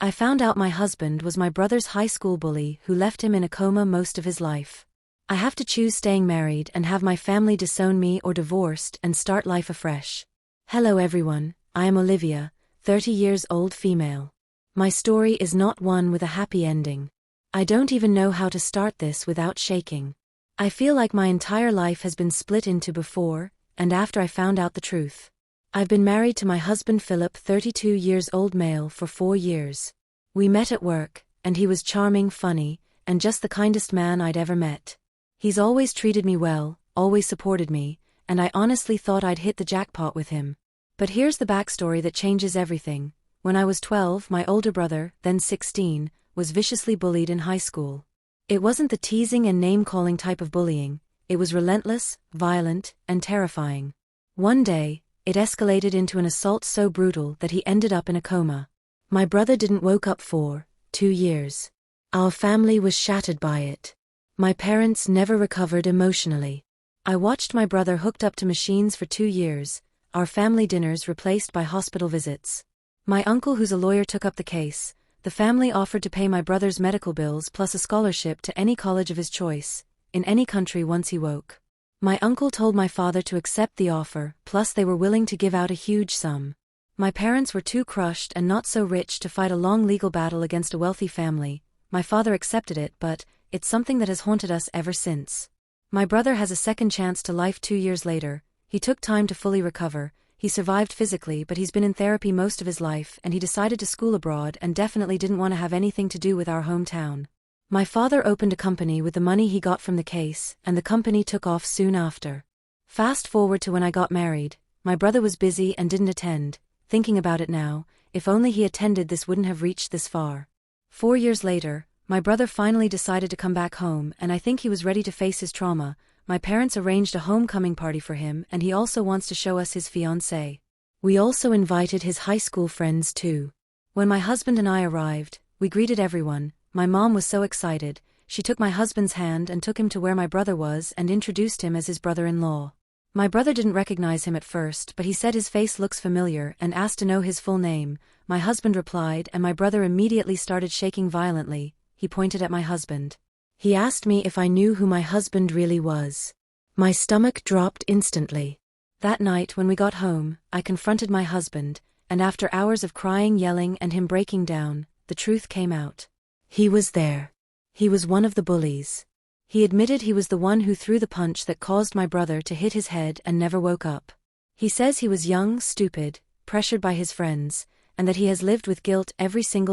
I found out my husband was my brother's high school bully who left him in a coma most of his life. I have to choose staying married and have my family disown me or divorced and start life afresh. Hello everyone, I am Olivia, 30 years old female. My story is not one with a happy ending. I don't even know how to start this without shaking. I feel like my entire life has been split into before and after I found out the truth. I've been married to my husband Philip, 32 years old male, for 4 years. We met at work, and he was charming, funny, and just the kindest man I'd ever met. He's always treated me well, always supported me, and I honestly thought I'd hit the jackpot with him. But here's the backstory that changes everything. When I was 12, my older brother, then 16, was viciously bullied in high school. It wasn't the teasing and name-calling type of bullying, it was relentless, violent, and terrifying. One day, it escalated into an assault so brutal that he ended up in a coma. My brother didn't woke up for 2 years. Our family was shattered by it. My parents never recovered emotionally. I watched my brother hooked up to machines for 2 years, our family dinners replaced by hospital visits. My uncle, who's a lawyer, took up the case. The family offered to pay my brother's medical bills plus a scholarship to any college of his choice, in any country once he woke. My uncle told my father to accept the offer, plus they were willing to give out a huge sum. My parents were too crushed and not so rich to fight a long legal battle against a wealthy family. My father accepted it, but it's something that has haunted us ever since. My brother has a second chance to life 2 years later. He took time to fully recover. He survived physically, but he's been in therapy most of his life, and he decided to school abroad and definitely didn't want to have anything to do with our hometown. My father opened a company with the money he got from the case, and the company took off soon after. Fast forward to when I got married. My brother was busy and didn't attend. Thinking about it now, if only he attended, this wouldn't have reached this far. 4 years later, my brother finally decided to come back home, and I think he was ready to face his trauma. My parents arranged a homecoming party for him, and he also wants to show us his fiancée. We also invited his high school friends too. When my husband and I arrived, we greeted everyone. My mom was so excited. She took my husband's hand and took him to where my brother was and introduced him as his brother-in-law. My brother didn't recognize him at first, but he said his face looks familiar and asked to know his full name. My husband replied, and my brother immediately started shaking violently. He pointed at my husband. He asked me if I knew who my husband really was. My stomach dropped instantly. That night when we got home, I confronted my husband, and after hours of crying, yelling, and him breaking down, the truth came out. He was there. He was one of the bullies. He admitted he was the one who threw the punch that caused my brother to hit his head and never woke up. He says he was young, stupid, pressured by his friends, and that he has lived with guilt every single